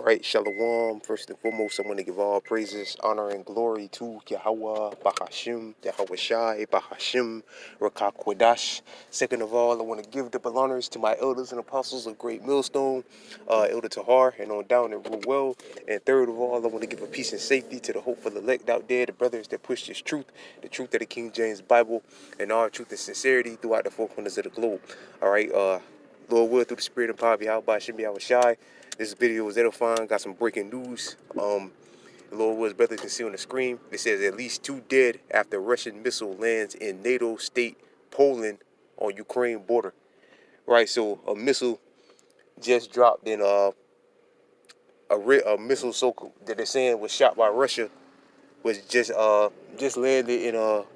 Alright, Shalom. First and foremost, I want to give all praises, honor, and glory to Yahweh, Bahashim, Yahweh Shai, Bahashim, Rakakwadash. Second of all, I want to give double honors to my elders and apostles of Great Millstone, Elder Tahar, and on down in Ruel. And third of all, I want to give a peace and safety to the hopeful elect out there, the brothers that push this truth, the truth of the King James Bible, and all truth and sincerity throughout the four corners of the globe. Alright, Lord will, through the spirit and power of Yahweh, Bahashim, Yahweh Shai. This video was edifying, got some breaking news. Lord Woods brothers can see on the screen. It says at least 2 dead after Russian missile lands in NATO state Poland on Ukraine border. Right, so a missile just dropped in a missile that they're saying was shot by Russia was just landed in a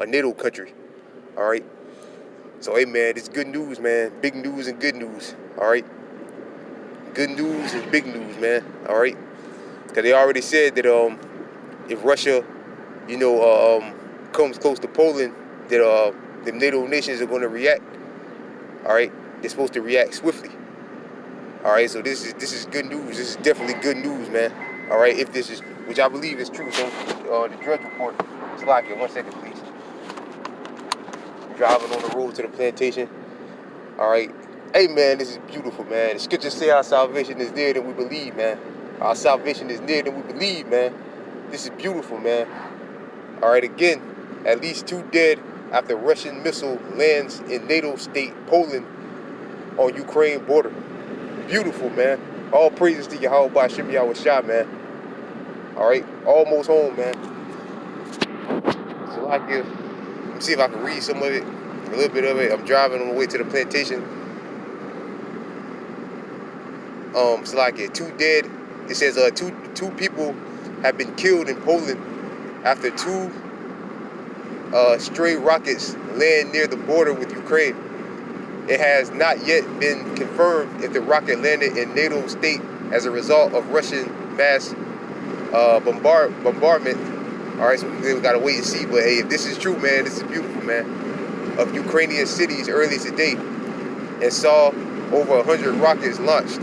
NATO country. All right. So, hey, man, it's good news, man. Big news and good news, all right? Good news and big news, man, all right? Because they already said that if Russia, comes close to Poland, that the NATO nations are going to react, all right? They're supposed to react swiftly, all right? So this is good news. This is definitely good news, man, all right? If this is, which I believe is true, so the Drudge Report. Slide here, 1 second, please. Driving on the road to the plantation. All right. Hey, man, this is beautiful, man. The scriptures say our salvation is near than we believe, man. Our salvation is near than we believe, man. This is beautiful, man. All right, again, at least 2 dead after Russian missile lands in NATO state Poland on Ukraine border. Beautiful, man. All praises to Yahweh Bahashim Yahweh Shai, man. All right, almost home, man. So like this. Let me see if I can read some of it, a little bit of it. I'm driving on the way to the plantation. So like 2 dead. It says two people have been killed in Poland after 2 stray rockets land near the border with Ukraine. It has not yet been confirmed if the rocket landed in NATO state as a result of Russian mass bombardment. All right, so we gotta wait and see. But hey, if this is true, man, this is beautiful, man. Of Ukrainian cities early today, and saw over 100 rockets launched.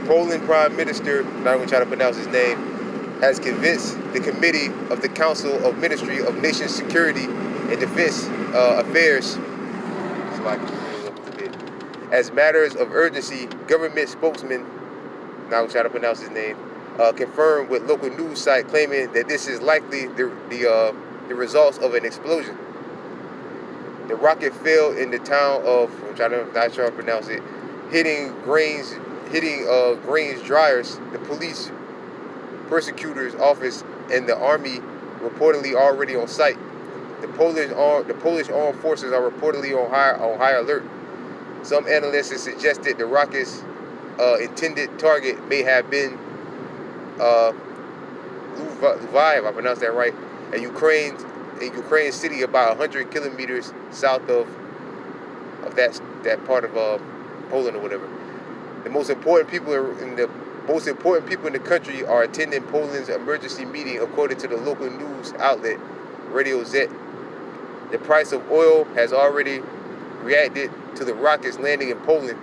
Poland Prime Minister, I'm not gonna try to pronounce his name, has convinced the Committee of the Council of Ministry of Nation Security and Defense Affairs, as matters of urgency. Government spokesman, I'm not gonna try to pronounce his name, confirmed with local news site claiming that this is likely the results of an explosion. The rocket fell in the town of, not trying to pronounce it, hitting grains dryers. The police prosecutor's office and the army reportedly already on site. The Polish armed forces are reportedly on high alert. Some analysts have suggested the rocket's intended target may have been Lviv, if I pronounced that right, a Ukraine city about 100 kilometers south of that part of Poland or whatever. The most important people in the country are attending Poland's emergency meeting, according to the local news outlet Radio Z. The price of oil has already reacted to the rockets landing in Poland,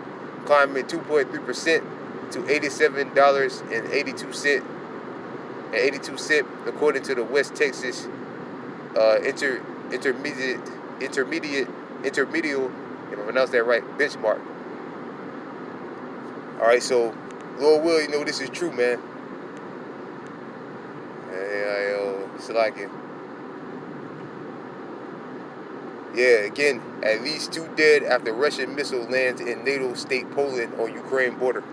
climbing 2.3% to $87.82, according to the West Texas intermediate, if I pronounce that right, benchmark. All right, so Lord will, this is true, man. It's like it. Yeah, again, at least 2 dead after Russian missile lands in NATO state Poland on Ukraine border.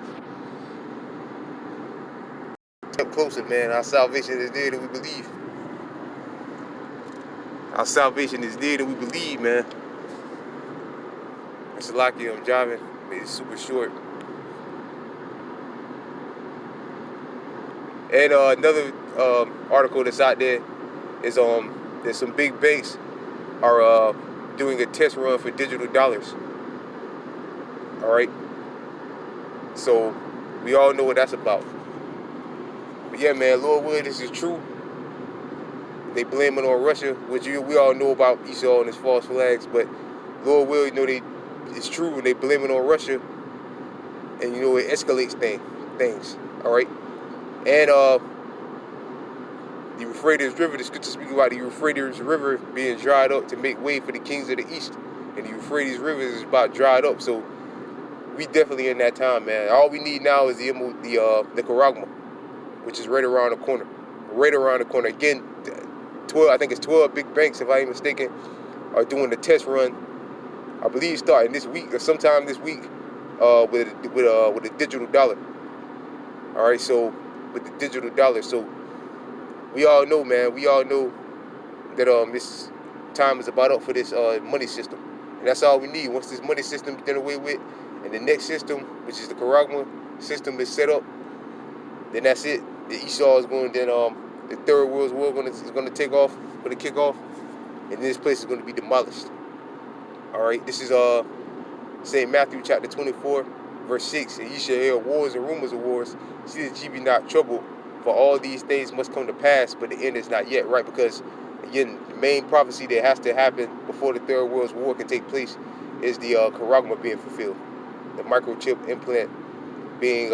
Up closer, man. Our salvation is there than we believe. Our salvation is there than we believe, man. It's lucky I'm driving. It's super short. And another article that's out there is there's some big banks are doing a test run for digital dollars. All right. So we all know what that's about. But yeah, man, Lord Wood, this is true. They blame it on Russia, which we all know about Esau and his false flags. But Lord Will, they it's true, and they blame it on Russia, and it escalates things. All right, and the Euphrates River. The scripture speak about the Euphrates River being dried up to make way for the kings of the east, and the Euphrates River is about dried up. So we definitely in that time, man. All we need now is the Nicaragua, which is right around the corner. Right around the corner. Again, 12. I think it's 12 big banks, if I ain't mistaken, are doing the test run. I believe starting this week or sometime this week, with a digital dollar. All right, so with the digital dollar, so we all know, man. We all know that this time is about up for this money system, and that's all we need. Once this money system is done away with, and the next system, which is the Nicaragua system, is set up, then that's it. The Esau is going. Then the Third World War is going to take off, going to kick off, and this place is going to be demolished. All right, this is St. Matthew chapter 24, verse 6. And ye shall hear wars and rumors of wars. See that ye be not troubled, for all these things must come to pass, but the end is not yet. Right? Because again, the main prophecy that has to happen before the Third World War can take place is the Nicaragua being fulfilled, the microchip implant being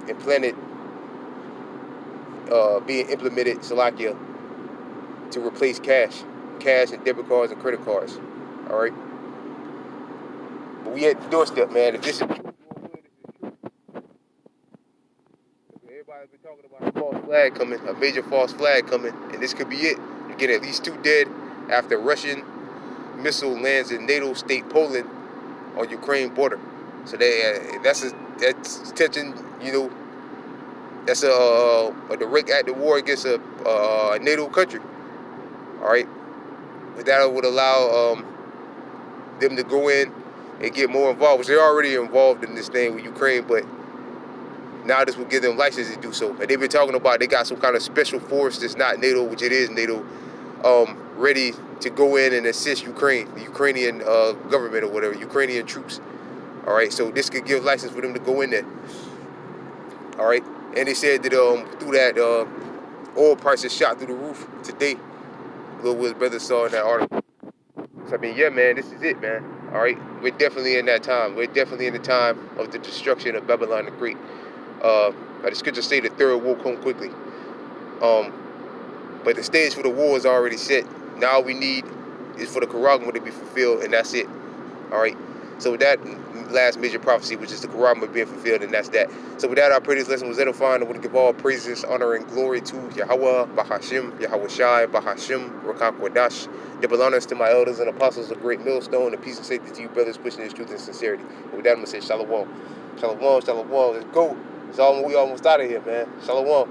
implemented, Salakia, to replace cash and debit cards and credit cards. All right, but we at the doorstep, man. If this is true, everybody's been talking about a false flag coming, a major false flag coming, and this could be it. You get at least 2 dead after Russian missile lands in NATO state Poland on Ukraine border. So that's tension. That's a direct act of war against a NATO country. All right, but that would allow them to go in and get more involved, which they're already involved in this thing with Ukraine, but now this will give them license to do so. And they've been talking about they got some kind of special force that's not NATO, which it is NATO, ready to go in and assist Ukraine, the Ukrainian government or whatever, Ukrainian troops. All right, so this could give license for them to go in there. All right, and they said that through that oil prices shot through the roof today. Lil Will's brother saw in that article. So I mean, yeah, man, this is it, man. All right, we're definitely in that time. We're definitely in the time of the destruction of Babylon the Great. The scriptures say the third will come quickly. But the stage for the war is already set. Now all we need is for the Nicaragua to be fulfilled, and that's it. All right. So with that last major prophecy, which is the Nicaragua being fulfilled, and that's that. So with that, I pray this lesson was edifying. I want to give all praises, honor, and glory to Yahweh, Bahashim, Yahweh Shai, Bahashim, Rakak Wadash. Double honors to my elders and apostles of Great Millstone, and peace and safety to you brothers pushing this truth and sincerity. And with that, I'm going to say Shalom. Shalom, Shalom. Let's go. We almost out of here, man. Shalom.